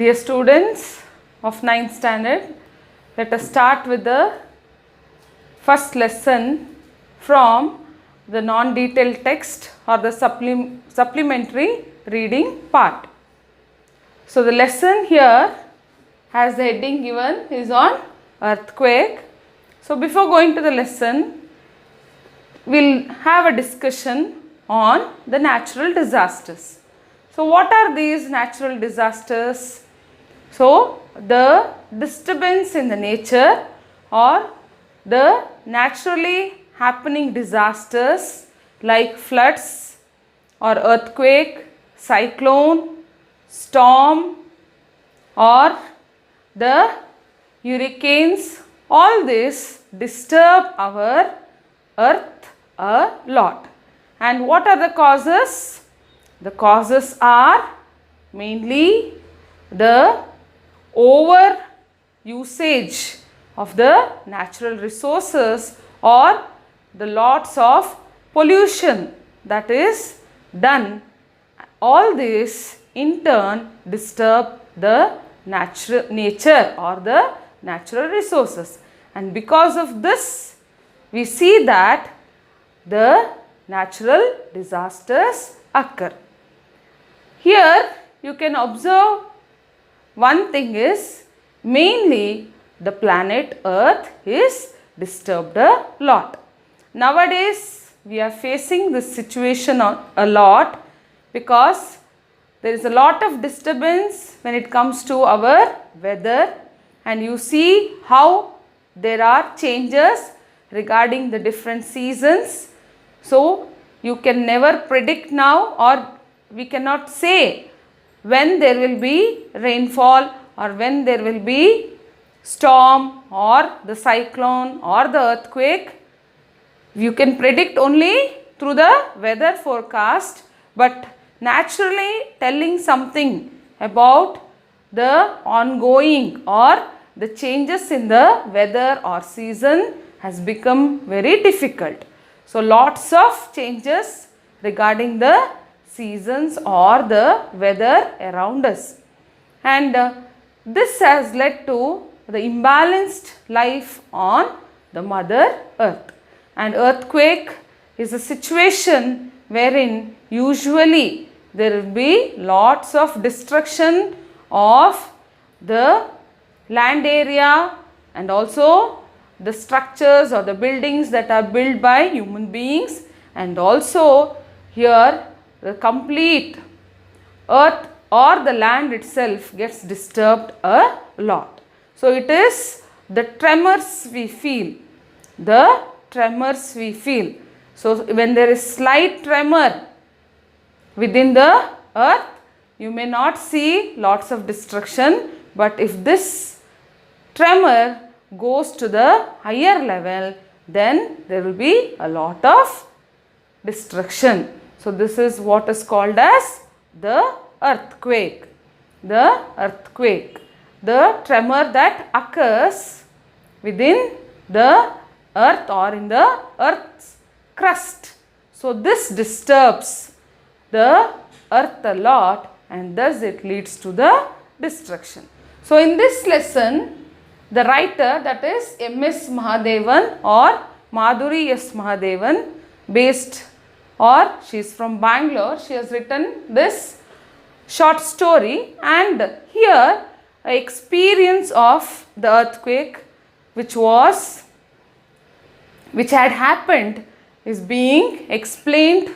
Dear students of 9th standard, let us start with the first lesson from the non-detailed text or the supplementary reading part. So the lesson here has the heading given is on earthquake. So before going to the lesson, we'll have a discussion on the natural disasters. So what are these natural disasters? So the disturbance in the nature or the naturally happening disasters like floods or earthquake, cyclone, storm or the hurricanes, all this disturb our earth a lot. And what are the causes? The causes are mainly the over usage of the natural resources or the lots of pollution that is done. All this in turn disturb the nature or the natural resources, and because of this we see that the natural disasters occur. Here you can observe one thing is mainly the planet Earth is disturbed a lot. Nowadays we are facing this situation a lot because there is a lot of disturbance when it comes to our weather, and you see how there are changes regarding the different seasons. So you can never predict now, or we cannot say when there will be rainfall or when there will be storm or the cyclone or the earthquake. You can predict only through the weather forecast, but naturally telling something about the ongoing or the changes in the weather or season has become very difficult. So lots of changes regarding the seasons or the weather around us, and this has led to the imbalanced life on the Mother Earth. And earthquake is a situation wherein usually there will be lots of destruction of the land area and also the structures or the buildings that are built by human beings, and also here the complete earth or the land itself gets disturbed a lot. So it is the tremors we feel, the tremors we feel. So when there is slight tremor within the earth, you may not see lots of destruction, but if this tremor goes to the higher level, then there will be a lot of destruction. So this is what is called as the earthquake. The earthquake, the tremor that occurs within the earth or in the earth's crust. So this disturbs the earth a lot, and thus it leads to the destruction. So in this lesson, the writer, that is M.S. Mahadevan or Madhuri S. Mahadevan, based, or she is from Bangalore, she has written this short story, and here a experience of the earthquake which had happened is being explained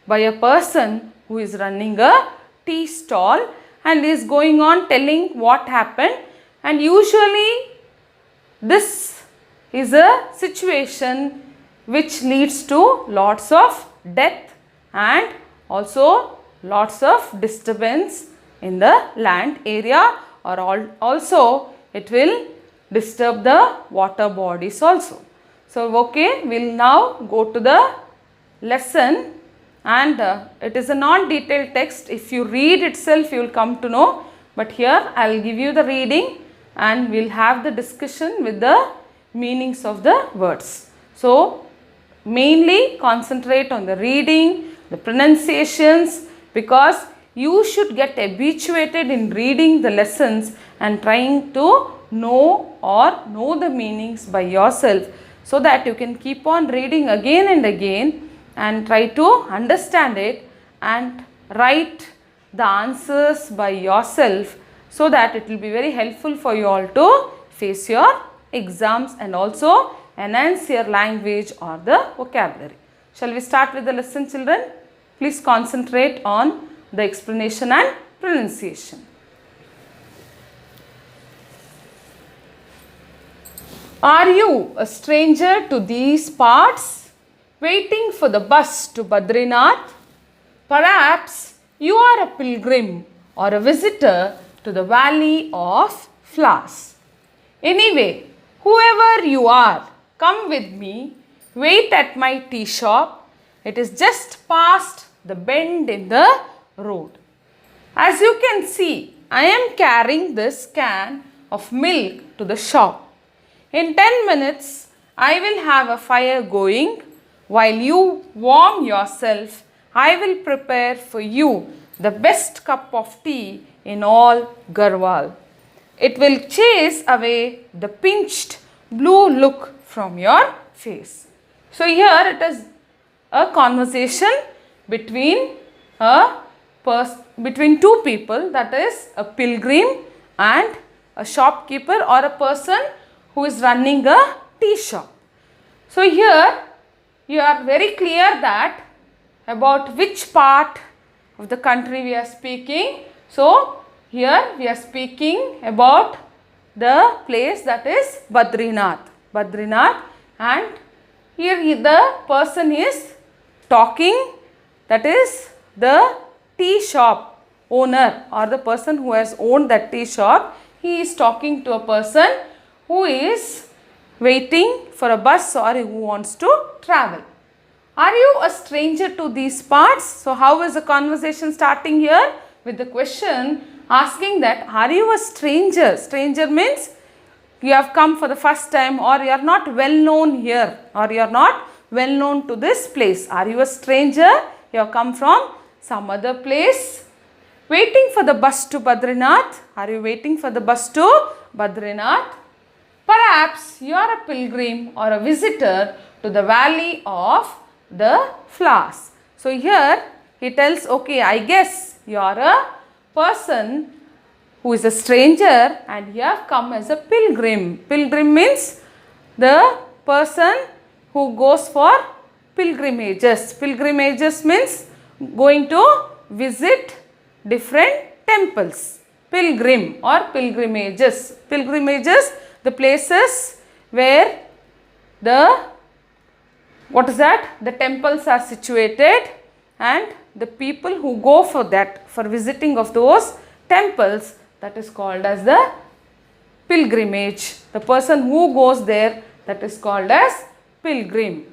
by a person who is running a tea stall and is going on telling what happened. And usually this is a situation which leads to lots of death and also lots of disturbance in the land area, or also it will disturb the water bodies also. So okay, we will now go to the lesson, and it is a non-detailed text. If you read itself you will come to know, but here I will give you the reading and we will have the discussion with the meanings of the words. So mainly concentrate on the reading, the pronunciations, because you should get habituated in reading the lessons and trying to know the meanings by yourself, so that you can keep on reading again and again and try to understand it and write the answers by yourself, so that it will be very helpful for you all to face your exams and also enhance your language or the vocabulary. Shall we start with the lesson, children? Please concentrate on the explanation and pronunciation. Are you a stranger to these parts, waiting for the bus to Badrinath? Perhaps you are a pilgrim or a visitor to the Valley of Flowers. Anyway, whoever you are, come with me, wait at my tea shop. It is just past the bend in the road. As you can see, I am carrying this can of milk to the shop. In 10 minutes, I will have a fire going. While you warm yourself, I will prepare for you the best cup of tea in all Garhwal. It will chase away the pinched blue look from your face. So here it is a conversation between two people, that is a pilgrim and a shopkeeper or a person who is running a tea shop. So here you are very clear that about which part of the country we are speaking. So here we are speaking about the place that is Badrinath. And here the person is talking, that is the tea shop owner or the person who has owned that tea shop. He is talking to a person who is waiting for a bus or who wants to travel. Are you a stranger to these parts? So how is the conversation starting here? With the question asking that, are you a stranger? Stranger means you have come for the first time, or you are not well known here, or you are not well known to this place. Are you a stranger? You have come from some other place. Waiting for the bus to Badrinath. Are you waiting for the bus to Badrinath? Perhaps you are a pilgrim or a visitor to the Valley of the Flowers. So here he tells, okay, I guess you are a person who is a stranger and you have come as a pilgrim. Pilgrim means the person who goes for pilgrimages. Pilgrimages means going to visit different temples. Pilgrim or pilgrimages. Pilgrimages, the places where the temples are situated, and the people who go for that, for visiting of those temples, that is called as the pilgrimage. The person who goes there, that is called as pilgrim,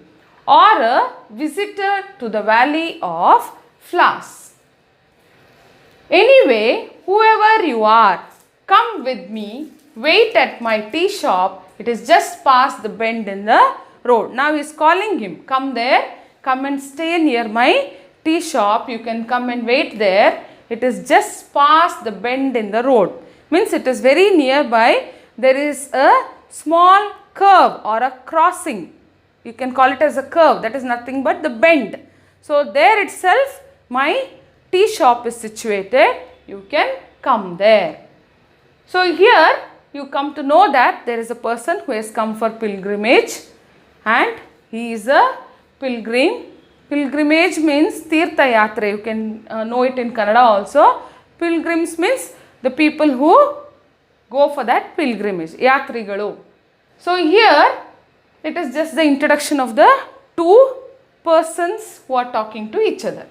or a visitor to the Valley of Flowers. Anyway, whoever you are, come with me, wait at my tea shop. It is just past the bend in the road. Now he is calling him, come there, come and stay near my tea shop. You can come and wait there. It is just past the bend in the road. Means it is very nearby. There is a small curve or a crossing. You can call it as a curve. That is nothing but the bend. So there itself my tea shop is situated. You can come there. So here you come to know that there is a person who has come for pilgrimage, and he is a pilgrim. Pilgrimage means Tirtha Yatra. You can know it in Kannada also. Pilgrims means the people who go for that pilgrimage. Yatrigalu. So here it is just the introduction of the two persons who are talking to each other.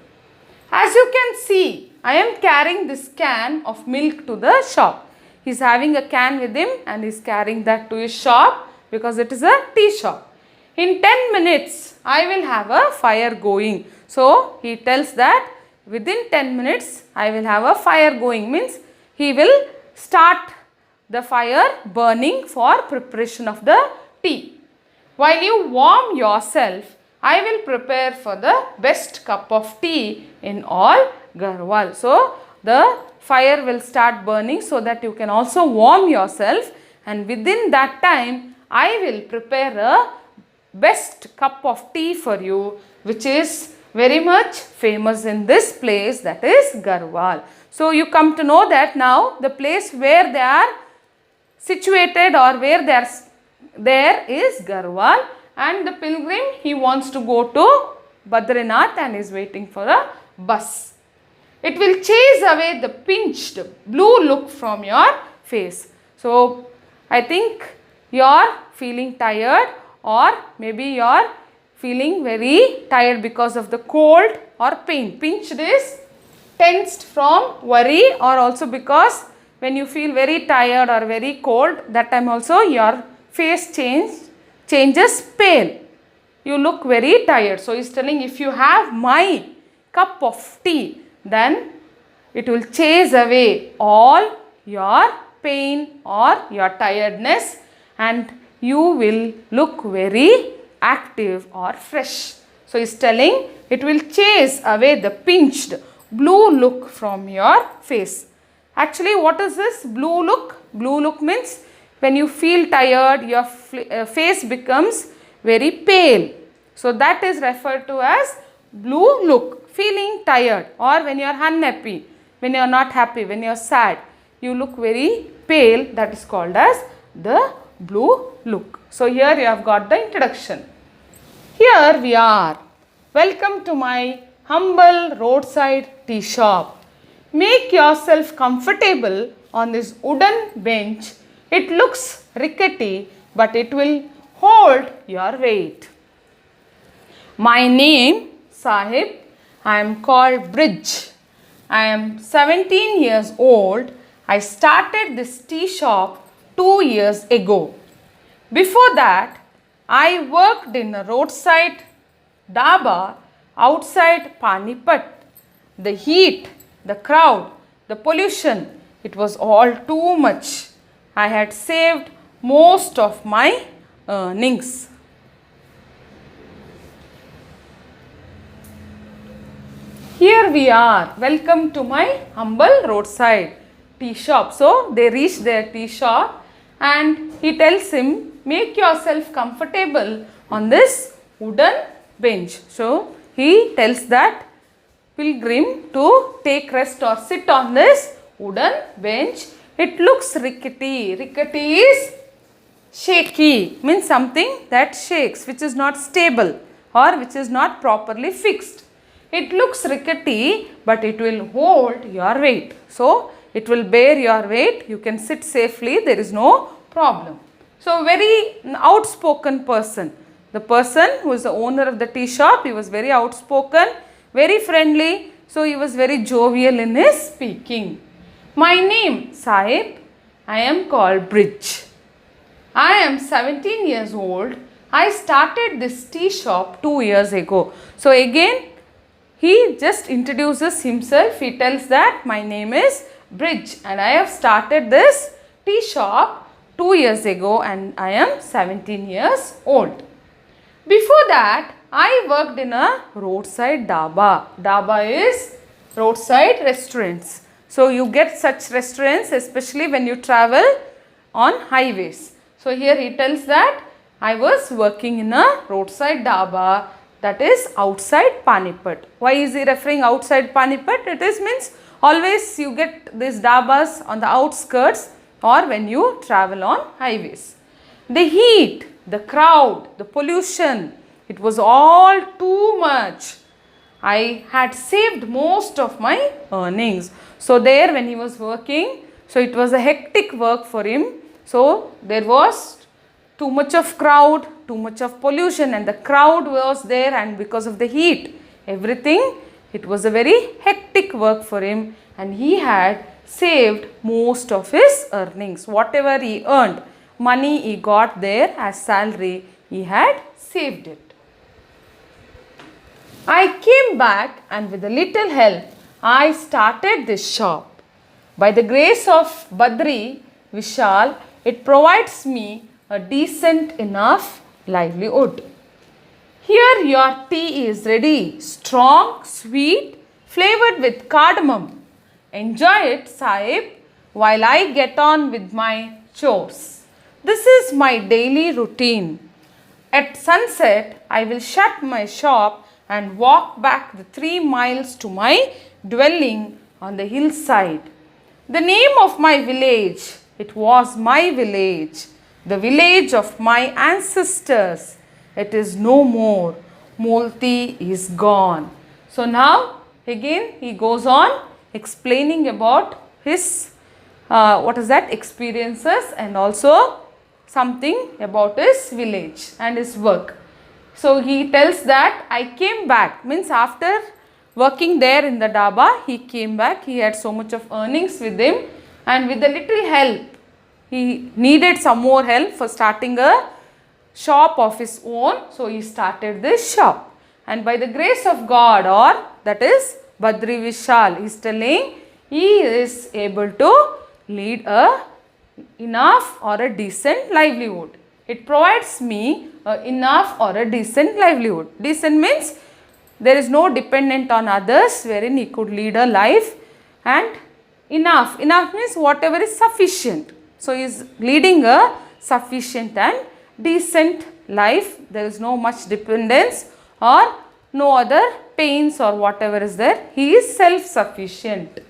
As you can see, I am carrying this can of milk to the shop. He is having a can with him and he is carrying that to his shop because it is a tea shop. In 10 minutes, I will have a fire going. So, he tells that within 10 minutes, I will have a fire going. Means he will start the fire burning for preparation of the tea. While you warm yourself, I will prepare for the best cup of tea in all Garhwal. So, the fire will start burning so that you can also warm yourself, and within that time I will prepare a best cup of tea for you, which is very much famous in this place, that is Garhwal. So you come to know that now the place where they are situated or where they are there is Garhwal, and the pilgrim, he wants to go to Badrinath and is waiting for a bus. It will chase away the pinched blue look from your face. So I think you are feeling tired, or maybe you are feeling very tired because of the cold or pain. Pinched is tensed from worry, or also because when you feel very tired or very cold, that time also your face changes pale. You look very tired. So he is telling, if you have my cup of tea, then it will chase away all your pain or your tiredness, and you will look very active or fresh. So he is telling, it will chase away the pinched blue look from your face. Actually, what is this blue look? Blue look means when you feel tired, your face becomes very pale. So that is referred to as blue look, feeling tired, or when you are unhappy, when you are not happy, when you are sad, you look very pale, that is called as the blue look. So here you have got the introduction. Here we are. Welcome to my humble roadside tea shop. Make yourself comfortable on this wooden bench. It looks rickety, but it will hold your weight. My name, Sahib. I am called Bridge. I am 17 years old. I started this tea shop 2 years ago. Before that, I worked in a roadside dhaba outside Panipat. The heat, the crowd, the pollution, it was all too much. I had saved most of my earnings. Here we are. Welcome to my humble roadside tea shop. So they reach their tea shop and he tells him, make yourself comfortable on this wooden bench. So he tells that pilgrim to take rest or sit on this wooden bench. It looks rickety. Rickety is shaky, means something that shakes, which is not stable or which is not properly fixed. It looks rickety, but it will hold your weight. So it will bear your weight. You can sit safely. There is no problem. So very outspoken person. The person who is the owner of the tea shop, he was very outspoken, very friendly. So he was very jovial in his speaking. My name, Sahib. I am called Bridge. I am 17 years old. I started this tea shop 2 years ago. So again, he just introduces himself. He tells that my name is Bridge and I have started this tea shop 2 years ago and I am 17 years old. Before that, I worked in a roadside dhaba. Dhaba is roadside restaurants. So you get such restaurants especially when you travel on highways. So here he tells that I was working in a roadside dhaba, that is outside Panipat. Why is he referring outside Panipat? It is means always you get these dhabas on the outskirts or when you travel on highways. The heat, the crowd, the pollution, it was all too much. I had saved most of my earnings. So there when he was working, so it was a hectic work for him. So there was too much of crowd, too much of pollution, and the crowd was there, and because of the heat, everything, it was a very hectic work for him, and he had saved most of his earnings. Whatever he earned, money he got there as salary, he had saved it. I came back and with a little help, I started this shop. By the grace of Badri Vishal, it provides me a decent enough livelihood. Here your tea is ready, strong, sweet, flavored with cardamom. Enjoy it, Sahib, while I get on with my chores. This is my daily routine. At sunset, I will shut my shop and walk back the 3 miles to my dwelling on the hillside. The name of my village, it was my village, the village of my ancestors. It is no more. Multi is gone. So now again he goes on explaining about his experiences and also something about his village and his work. So he tells that I came back, means after working there in the dhaba, he came back. He had so much of earnings with him, and with a little help, he needed some more help for starting a shop of his own. So he started this shop, and by the grace of God, or that is Badri Vishal, he is telling he is able to lead a enough or a decent livelihood. It provides me enough or a decent livelihood. Decent means there is no dependent on others, wherein he could lead a life, and enough. Enough means whatever is sufficient. So he is leading a sufficient and decent life. There is no much dependence or no other pains or whatever is there. He is self-sufficient.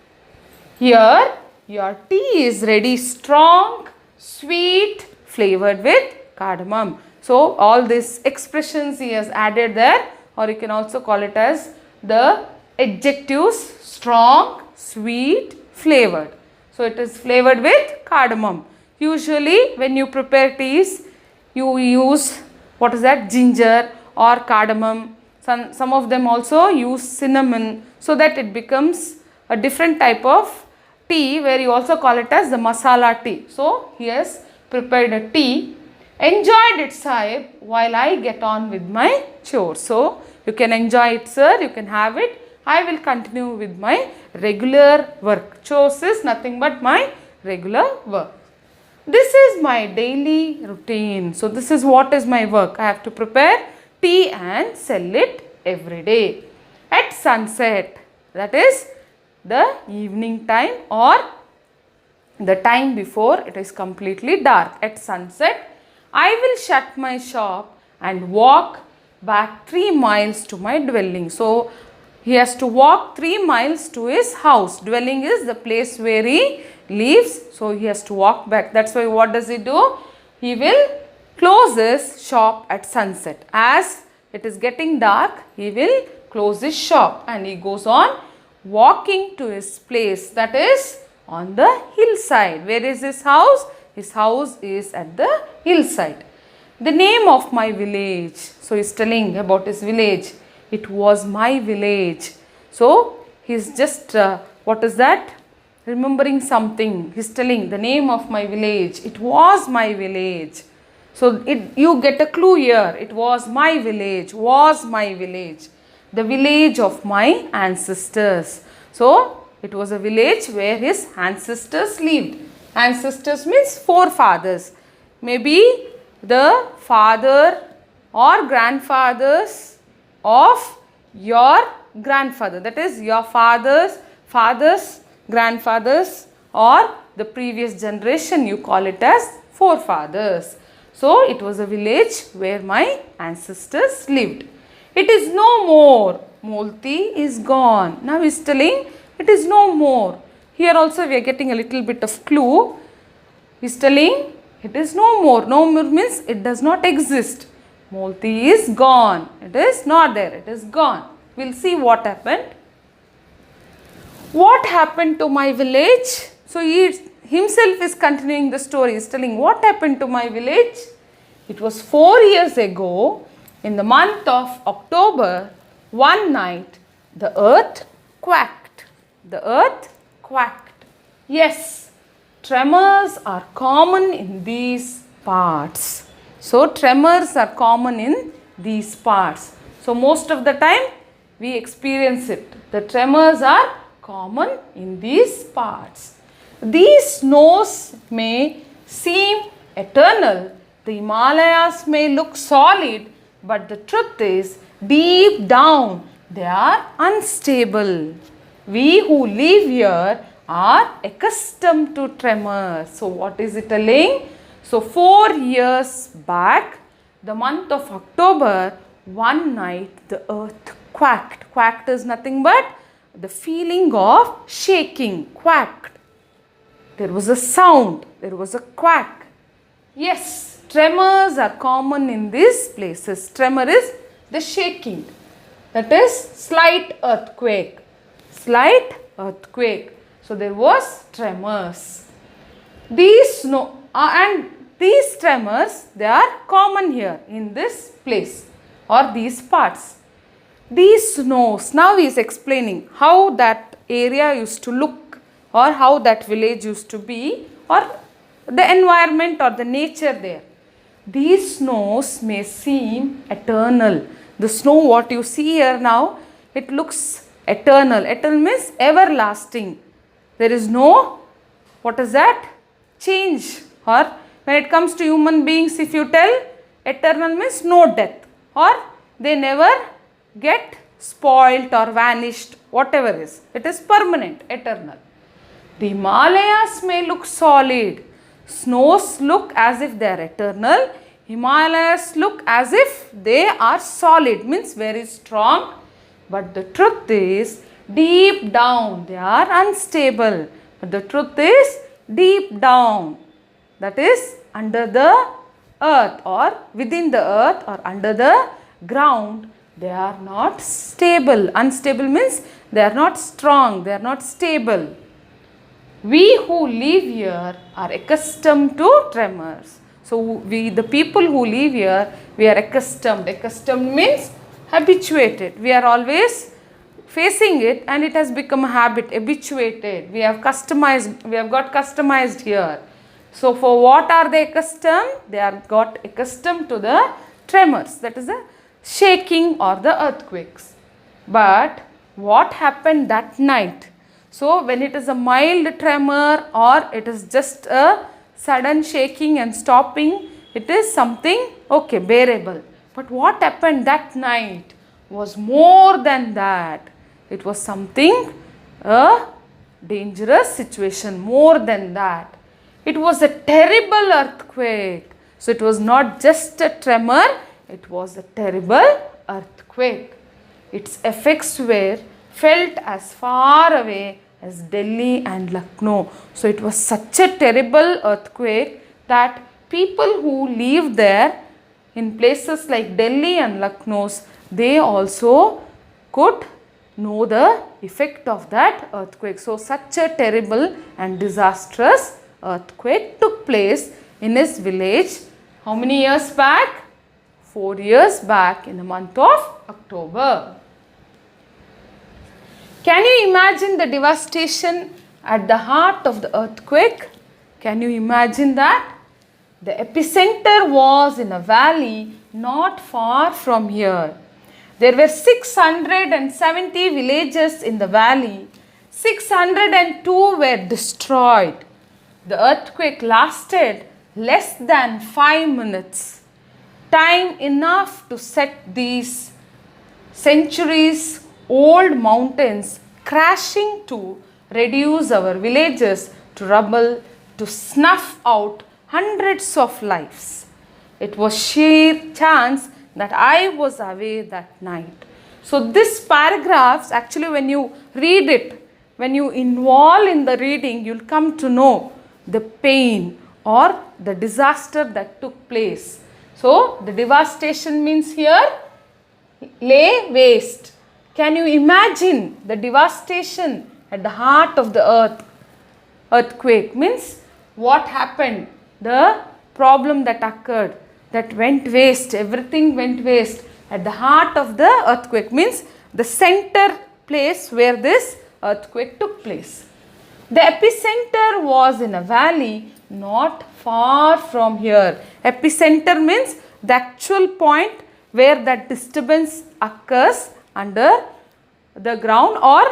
Here your tea is ready, strong, sweet, flavored with cardamom. So all these expressions he has added there, or you can also call it as the adjectives strong, sweet, flavored. So it is flavored with cardamom. Usually when you prepare teas, you use ginger or cardamom. Some of them also use cinnamon, so that it becomes a different type of tea, where you also call it as the masala tea. So he has prepared a tea. Enjoyed it, Sahib, while I get on with my chores. So you can enjoy it, sir, you can have it. I will continue with my regular work. Chores is nothing but my regular work. This is my daily routine. So this is what is my work. I have to prepare tea and sell it every day. At sunset, that is the evening time or the time before it is completely dark. At sunset, I will shut my shop and walk back 3 miles to my dwelling. So he has to walk 3 miles to his house. Dwelling is the place where he lives. So he has to walk back. That's why what does he do? He will close his shop at sunset. As it is getting dark, he will close his shop, and he goes on walking to his place, that is on the hillside. Where is his house? His house is at the hillside. The name of my village. So he is telling about his village. It was my village. So he is just remembering something. He is telling the name of my village. It was my village. So you get a clue here. It was my village. Was my village. The village of my ancestors. So it was a village where his ancestors lived. Ancestors means forefathers. Maybe the father or grandfathers of your grandfather. That is your fathers, grandfathers, or the previous generation, you call it as forefathers. So it was a village where my ancestors lived. It is no more. Multi is gone. Now he is telling it is no more. Here also we are getting a little bit of clue. He is telling it is no more. No more means it does not exist. Multi is gone. It is not there. It is gone. We will see what happened. What happened to my village? So he himself is continuing the story. He is telling what happened to my village. It was 4 years ago, in the month of October, one night the earth quacked. The earth quacked. Yes, tremors are common in these parts. So tremors are common in these parts. So most of the time we experience it. The tremors are common in these parts. These snows may seem eternal. The Himalayas may look solid, but the truth is, deep down, they are unstable. We who live here are accustomed to tremors. So what is it telling? So 4 years back, the month of October, one night the earth quacked. Quacked is nothing but the feeling of shaking. Quacked. There was a sound. There was a quack. Yes, tremors are common in these places. Tremor is the shaking. That is slight earthquake. Slight earthquake. So there was tremors. These these tremors, they are common here in this place or these parts. These snows, now he is explaining how that area used to look or how that village used to be or the environment or the nature there. These snows may seem eternal. The snow what you see here now, it looks eternal. Eternal means everlasting. There is no, what is that? Change. Or when it comes to human beings, if you tell, eternal means no death. Or they never get spoilt or vanished, whatever is. It is permanent, eternal. The Himalayas may look solid. Snows look as if they are eternal. Himalayas look as if they are solid, means very strong. But the truth is, deep down they are unstable. But the truth is, deep down, that is under the earth or within the earth or under the ground, they are not stable. Unstable means they are not strong, they are not stable. We who live here are accustomed to tremors. So the people who live here, we are accustomed. Accustomed means habituated. We are always facing it and it has become a habit, habituated. We have got customized here. So for what are they accustomed? They are got accustomed to the tremors, that is the shaking or the earthquakes. But what happened that night? So when it is a mild tremor or it is just a sudden shaking and stopping, it is something okay, bearable. But what happened that night was more than that. It was something, a dangerous situation, more than that. It was a terrible earthquake. So it was not just a tremor, it was a terrible earthquake. Its effects were felt as far away as Delhi and Lucknow. So it was such a terrible earthquake that people who live there in places like Delhi and Lucknow, they also could know the effect of that earthquake. So such a terrible and disastrous earthquake took place in his village. How many years back? 4 years back in the month of October. Can you imagine the devastation at the heart of the earthquake? Can you imagine that? The epicenter was in a valley not far from here. There were 670 villages in the valley. 602 were destroyed. The earthquake lasted less than 5 minutes. Time enough to set these centuries old mountains crashing to reduce our villages to rubble, to snuff out hundreds of lives. It was sheer chance that I was away that night. So this paragraphs, actually when you read it, when you involve in the reading, you'll come to know the pain or the disaster that took place. So the devastation means here lay waste. Can you imagine the devastation at the heart of the earth? Earthquake means what happened? The problem that occurred, that went waste, everything went waste. At the heart of the earthquake means the center place where this earthquake took place. The epicenter was in a valley not far from here. Epicenter means the actual point where that disturbance occurs under the ground or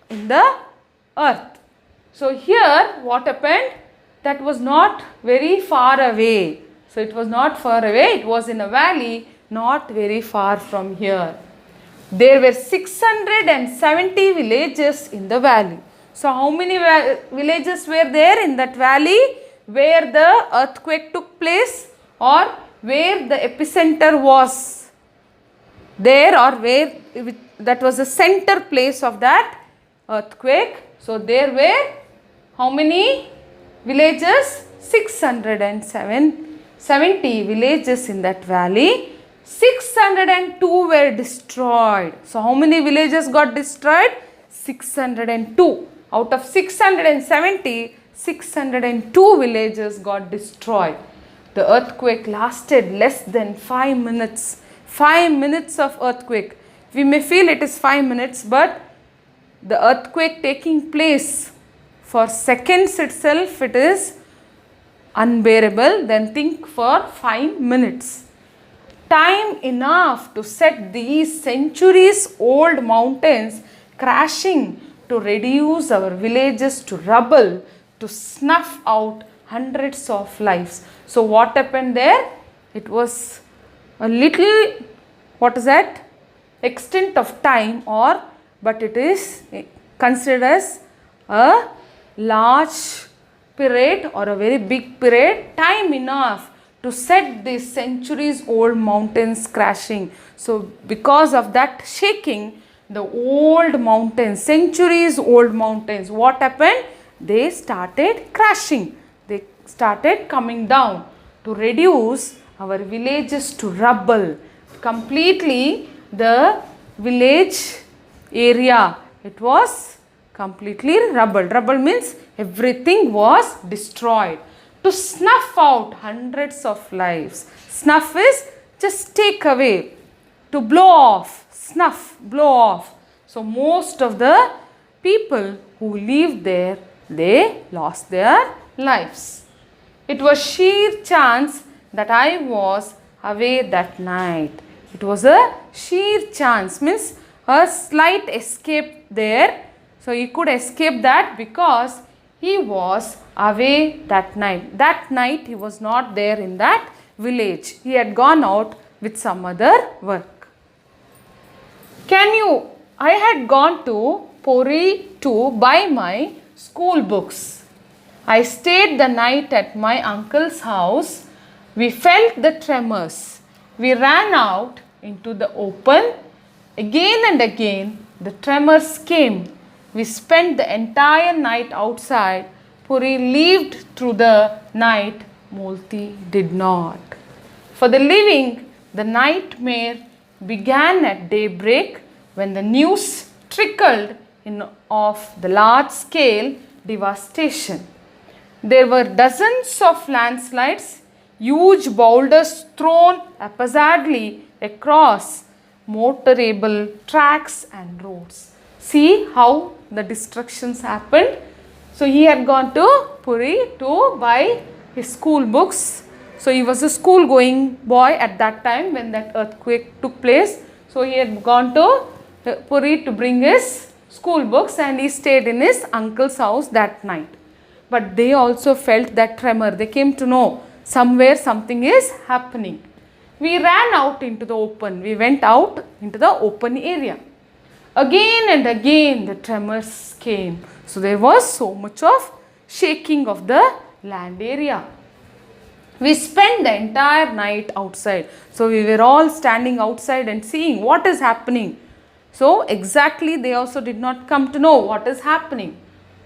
in the earth. So here what happened? That was not very far away. So it was not far away, it was in a valley not very far from here. There were 670 villages in the valley. So how many villages were there in that valley where the earthquake took place, or where the epicenter was there, or where that was the center place of that earthquake? So there were how many villages? 670 villages in that valley. 602 were destroyed. So how many villages got destroyed? 602. Out of 670, 602 villages got destroyed. The earthquake lasted less than 5 minutes. 5 minutes of earthquake. We may feel it is 5 minutes, but the earthquake taking place for seconds itself, it is unbearable. Then think for 5 minutes. Time enough to set these centuries old mountains crashing, to reduce our villages to rubble, to snuff out hundreds of lives. So what happened there? It was a little, what is that, extent of time, or but it is considered as a large period or a very big period, time enough to set these centuries old mountains crashing. So because of that shaking, the old mountains, centuries old mountains, what happened? They started crashing. They started coming down to reduce our villages to rubble. Completely the village area, it was completely rubble. Rubble means everything was destroyed. To snuff out hundreds of lives. Snuff is just take away. To blow off. Snuff, blow off. So most of the people who lived there, they lost their lives. It was sheer chance that I was away that night. It was a sheer chance, means a slight escape there. So he could escape that because he was away that night. That night he was not there in that village. He had gone out with some other work. I had gone to Puri to buy my school books. I stayed the night at my uncle's house. We felt the tremors. We ran out into the open. Again and again the tremors came. We spent the entire night outside. Puri lived through the night. Multi did not. For the living, the nightmare began at daybreak, when the news trickled in of the large-scale devastation. There were dozens of landslides, huge boulders thrown haphazardly across motorable tracks and roads. See how the destructions happened. So he had gone to Puri to buy his school books. So he was a school going boy at that time when that earthquake took place. So he had gone to Puri to bring his school books, and he stayed in his uncle's house that night. But they also felt that tremor. They came to know somewhere something is happening. We ran out into the open. We went out into the open area. Again and again the tremors came. So there was so much of shaking of the land area. We spent the entire night outside. So we were all standing outside and seeing what is happening. So exactly they also did not come to know what is happening.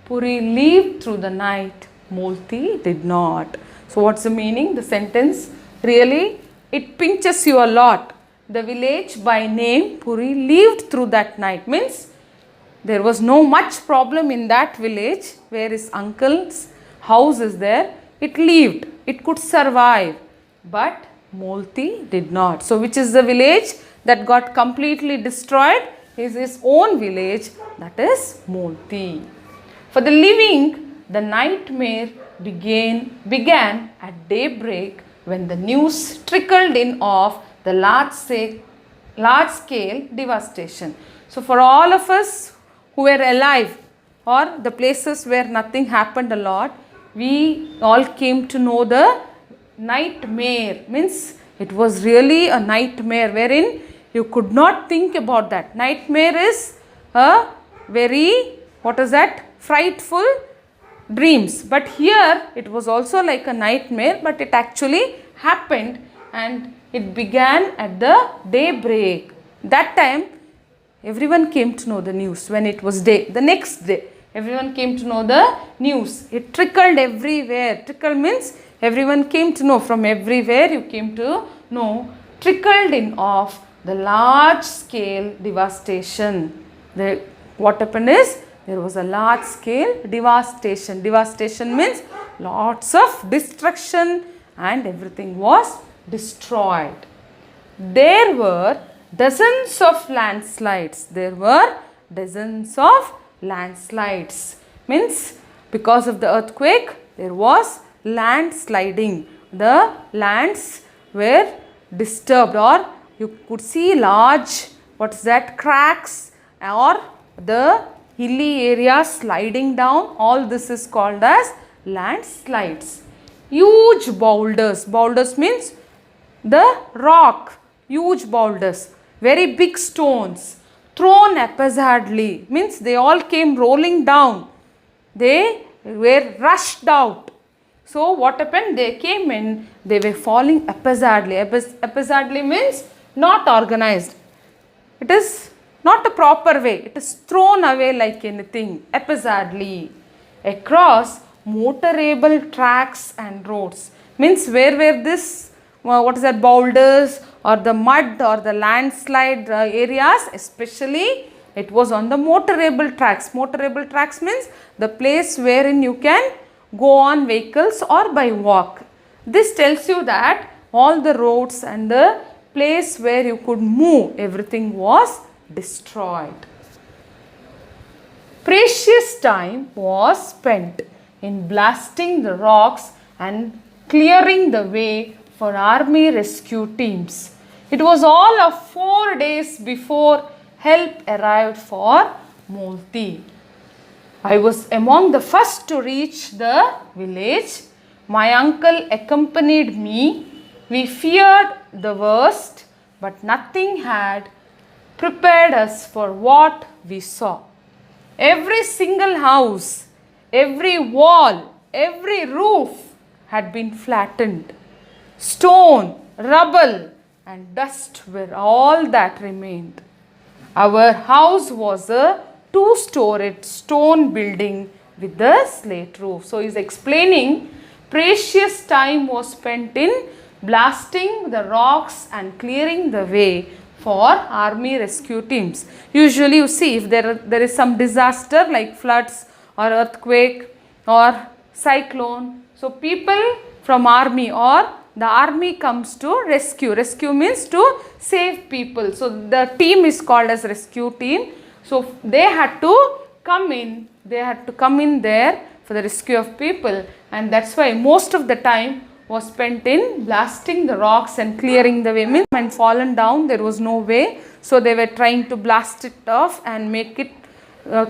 Puri lived through the night. Multi did not. So what's the meaning? The sentence really, it pinches you a lot. The village by name Puri lived through that night. Means there was no much problem in that village where his uncle's house is there. It lived. It could survive. But Multi did not. So which is the village that got completely destroyed? Is his own village, that is Multi. For the living, the nightmare began at daybreak, when the news trickled in of the large-scale devastation. So for all of us who were alive, or the places where nothing happened a lot, we all came to know the nightmare. Means it was really a nightmare wherein you could not think about that. Nightmare is a very, what is that? frightful dreams. But here it was also like a nightmare, but it actually happened, and it began at the daybreak. That time everyone came to know the news when it was day. The next day everyone came to know the news. It trickled everywhere. Trickle means everyone came to know, from everywhere you came to know. Trickled in of the large scale devastation. What happened is, there was a large scale devastation. Devastation means lots of destruction, and everything was destroyed. There were dozens of landslides. There were dozens of landslides. Means because of the earthquake, there was landsliding. The lands were disturbed, or you could see large, cracks, or the hilly areas sliding down. All this is called as landslides. Huge boulders. Boulders means the rock. Huge boulders. Very big stones. Thrown haphazardly. Means they all came rolling down. They were rushed out. So what happened? They came in. They were falling haphazardly. Haphazardly means not organized. It is not a proper way. It is thrown away like anything, haphazardly, across motorable tracks and roads. Means where were this, boulders or the mud or the landslide areas, especially it was on the motorable tracks. Motorable tracks means the place wherein you can go on vehicles or by walk. This tells you that all the roads and the place where you could move, everything was destroyed. Precious time was spent in blasting the rocks and clearing the way for army rescue teams. It was all of 4 days before help arrived for Multi. I was among the first to reach the village. My uncle accompanied me. We feared the worst, but nothing had prepared us for what we saw. Every single house, every wall, every roof had been flattened. Stone, rubble, and dust were all that remained. Our house was a 2-storied stone building with a slate roof. So he is explaining precious time was spent in blasting the rocks and clearing the way for army rescue teams. Usually you see, if there is some disaster like floods or earthquake or cyclone, so people from army or the army comes to rescue. Rescue means to save people. So the team is called as rescue team. So they had to come in. They had to come in there for the rescue of people, and that's why most of the time was spent in blasting the rocks and clearing the way. Means when fallen down, there was no way, so they were trying to blast it off and make it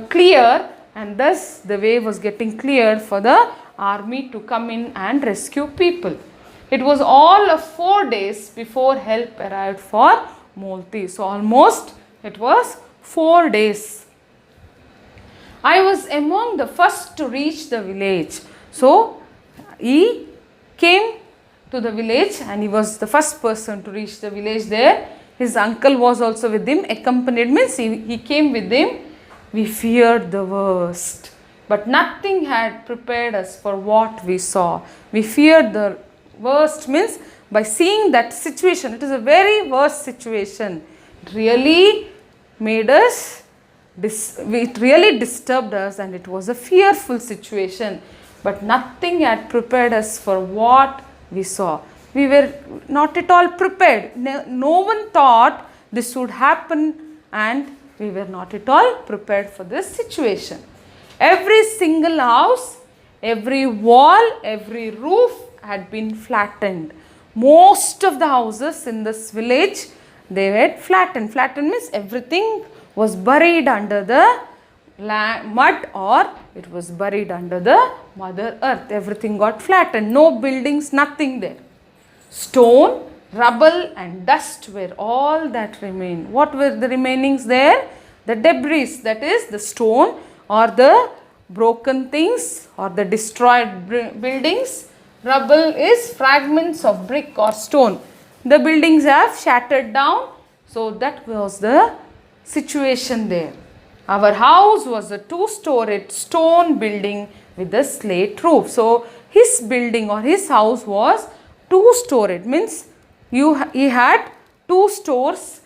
clear, and thus the way was getting cleared for the army to come in and rescue people. It was all of 4 days before help arrived for Multi. So almost it was 4 days. I was among the first to reach the village. So he came to the village and he was the first person to reach the village there. His uncle was also with him, accompanied means he came with him. We feared the worst, but nothing had prepared us for what we saw. We feared the worst means by seeing that situation. It is a very worst situation. It really made us, it really disturbed us, and it was a fearful situation. But nothing had prepared us for what we saw. We were not at all prepared. No one thought this would happen, and we were not at all prepared for this situation. Every single house, every wall, every roof had been flattened. Most of the houses in this village, they were flattened. Flattened means everything was buried under the mud, or it was buried under the mother earth. Everything got flattened. No buildings, nothing there. Stone, rubble and dust were all that remained. What were the remainings there? The debris, that is the stone or the broken things or the destroyed buildings. Rubble is fragments of brick or stone. The buildings have shattered down. So that was the situation there. Our house was a 2-storied stone building with a slate roof. So his building or his house was 2-storied, means he had 2 stores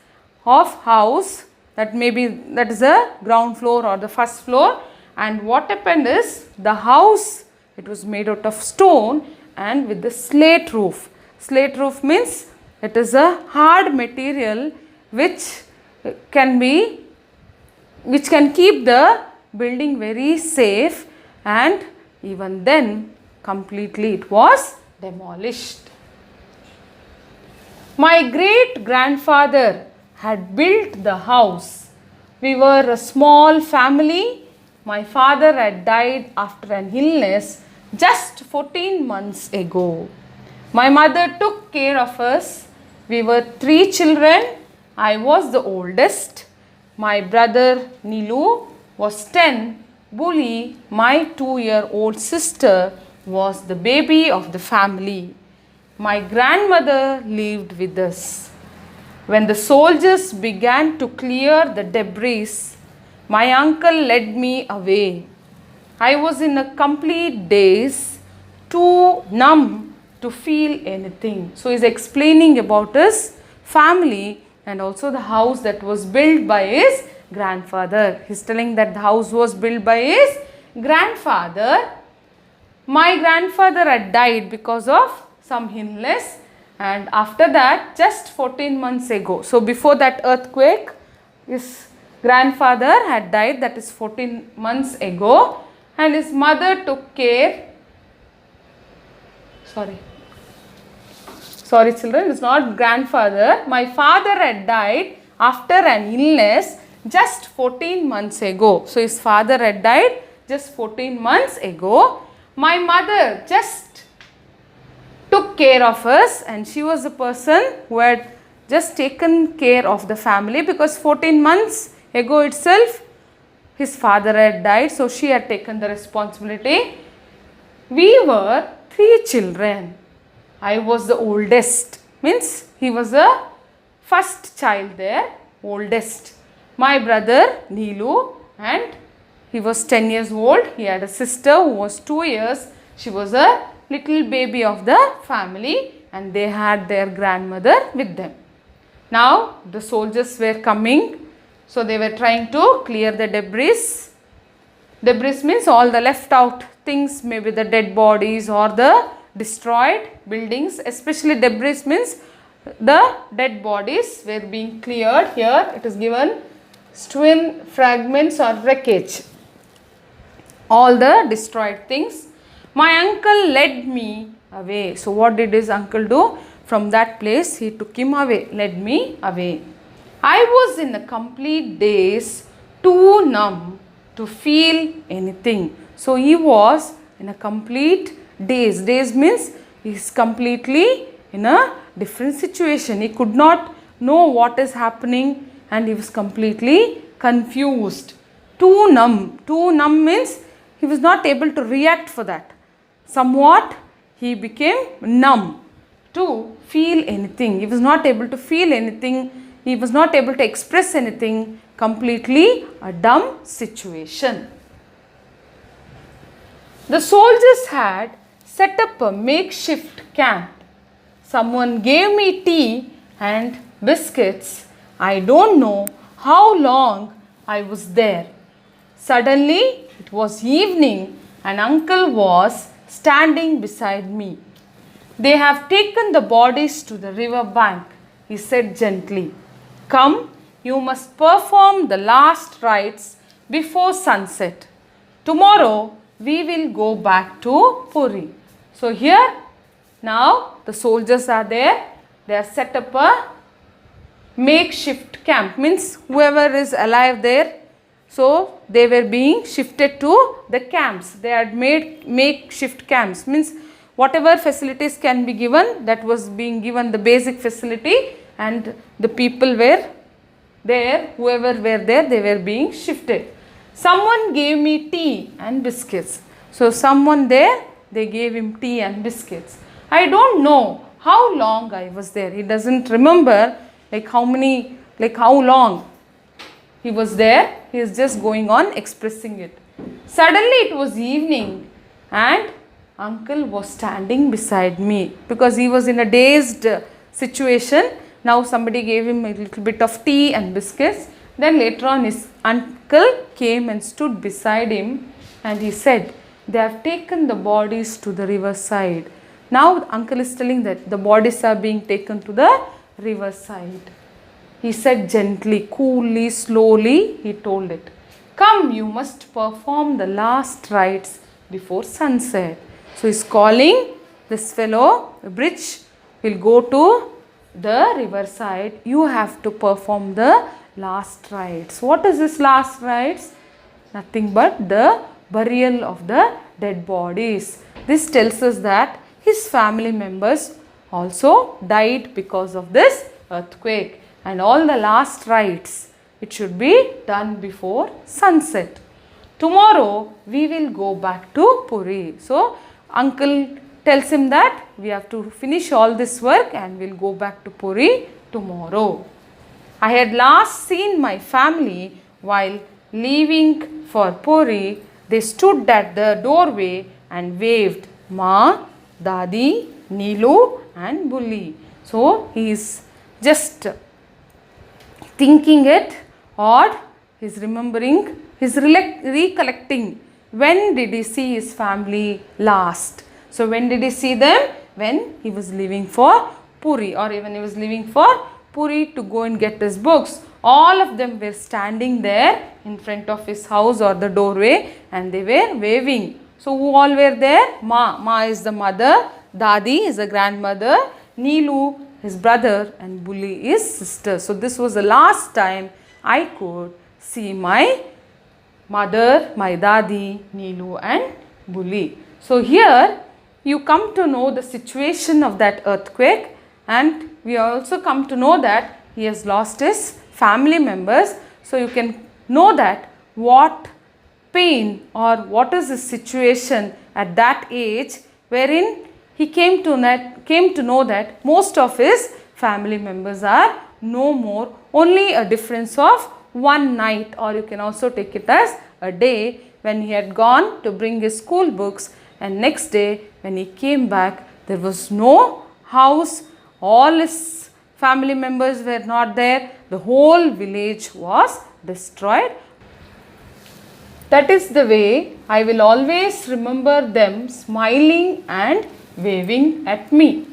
of house, that is the ground floor or the first floor. And what happened is, the house, it was made out of stone and with the slate roof. Slate roof means it is a hard material which can keep the building very safe, and even then completely it was demolished. My great grandfather had built the house. We were a small family. My father had died after an illness just 14 months ago. My mother took care of us. We were 3 children. I was the oldest. My brother Nilu was 10. Bully, my 2-year-old sister, was the baby of the family. My grandmother lived with us. When the soldiers began to clear the debris, my uncle led me away. I was in a complete daze, too numb to feel anything. So he is explaining about his family and also the house that was built by his grandfather. He is telling that the house was built by his grandfather. My grandfather had died because of some illness, and after that just 14 months ago. So before that earthquake, his grandfather had died, that is 14 months ago, and his mother took care. Sorry children, it's not grandfather. My father had died after an illness just 14 months ago. So his father had died just 14 months ago. My mother just took care of us, and she was the person who had just taken care of the family, because 14 months ago itself his father had died, so she had taken the responsibility. We were 3 children. I was the oldest, means he was the first child there, oldest. My brother Neelu, and he was 10 years old. He had a sister who was 2 years. She was a little baby of the family, and they had their grandmother with them. Now the soldiers were coming, so they were trying to clear the debris. Debris means all the left out things, maybe the dead bodies or the destroyed buildings. Especially debris means the dead bodies were being cleared. Here it is given twin fragments or wreckage, all the destroyed things. My uncle led me away. So what did his uncle do? From that place he took him away, led me away. I was in a complete daze, too numb to feel anything. So he was in a complete daze. Daze means he is completely in a different situation. He could not know what is happening, and he was completely confused. Too numb. Too numb means he was not able to react for that. Somewhat he became numb to feel anything. He was not able to feel anything. He was not able to express anything. Completely a dumb situation. The soldiers had set up a makeshift camp. Someone gave me tea and biscuits. I don't know how long I was there. Suddenly it was evening, and uncle was standing beside me. They have taken the bodies to the river bank, he said gently. Come, you must perform the last rites before sunset. Tomorrow we will go back to Puri. So here now the soldiers are there. They have set up a makeshift camp, means whoever is alive there, so they were being shifted to the camps. They had made makeshift camps, means whatever facilities can be given, that was being given the basic facility, and the people were there, whoever were there, they were being shifted. Someone gave me tea and biscuits. So someone there, they gave him tea and biscuits. I don't know how long I was there. He doesn't remember how long he was there. He is just going on expressing it. Suddenly it was evening and uncle was standing beside me because he was in a dazed situation. Now somebody gave him a little bit of tea and biscuits. Then later on his uncle came and stood beside him and he said, they have taken the bodies to the riverside. Now uncle is telling that the bodies are being taken to the riverside. He said gently, coolly, slowly, he told it. Come, you must perform the last rites before sunset. So he's calling this fellow, the bridge will go to the riverside. You have to perform the last rites. What is this last rites? Nothing but the burial of the dead bodies. This tells us that his family members also died because of this earthquake. And all the last rites, it should be done before sunset. Tomorrow we will go back to Puri. So uncle tells him that we have to finish all this work and we'll go back to Puri tomorrow. I had last seen my family while leaving for Puri. They stood at the doorway and waved Ma, Dadi, Neelu and Bully. So he is just thinking it, or he's remembering, he's recollecting when did he see his family last. So when did he see them? When he was leaving for Puri, or even he was leaving for Puri to go and get his books. All of them were standing there in front of his house or the doorway and they were waving. So who all were there? Ma is the mother, Dadi is the grandmother, Neelu his brother and Bully is sister. So this was the last time I could see my mother, my Dadi, Neelu and Bully. So here you come to know the situation of that earthquake, and we also come to know that he has lost his family members. So you can know that what pain or what is the situation at that age wherein he came to know that most of his family members are no more, only a difference of one night, or you can also take it as a day when he had gone to bring his school books, and next day when he came back there was no house, all his family members were not there, the whole village was destroyed. That is the way I will always remember them smiling and waving at me,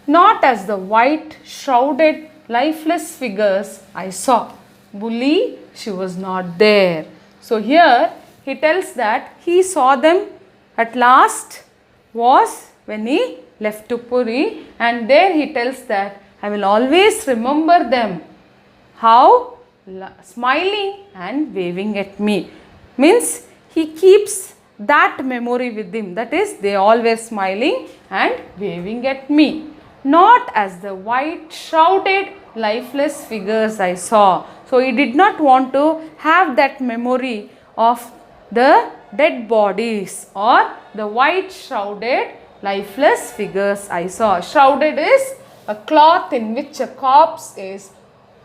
not as the white shrouded lifeless figures I saw. Bully, she was not there. So here he tells that he saw them at last was when he left to Puri, and there he tells that I will always remember them how smiling and waving at me. Means he keeps that memory with him, that is they all were smiling and waving at me, not as the white shrouded lifeless figures I saw. So he did not want to have that memory of the dead bodies or the white shrouded lifeless figures I saw. Shrouded is a cloth in which a corpse is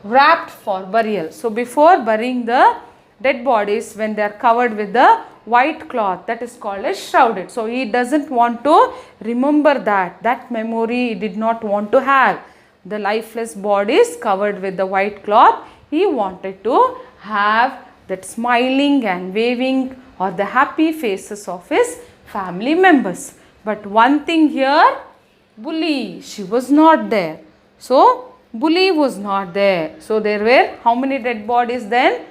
wrapped for burial. So before burying the dead bodies, when they are covered with the white cloth, that is called as shrouded. So he doesn't want to remember that memory he did not want to have. The lifeless bodies covered with the white cloth, he wanted to have that smiling and waving or the happy faces of his family members. But one thing here, Bully, she was not there. So Bully was not there. So there were how many dead bodies then?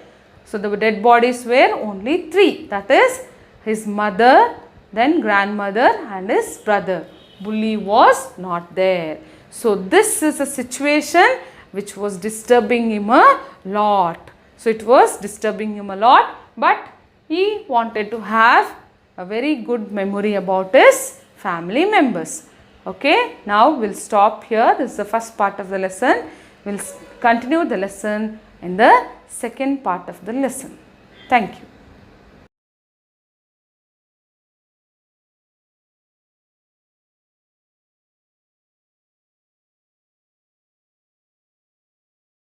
So the dead bodies were only 3. That is his mother, then grandmother and his brother. Bully was not there. So this is a situation which was disturbing him a lot. So it was disturbing him a lot, but he wanted to have a very good memory about his family members. Okay, now we'll stop here. This is the first part of the lesson. We'll continue the lesson in the second part of the lesson. Thank you.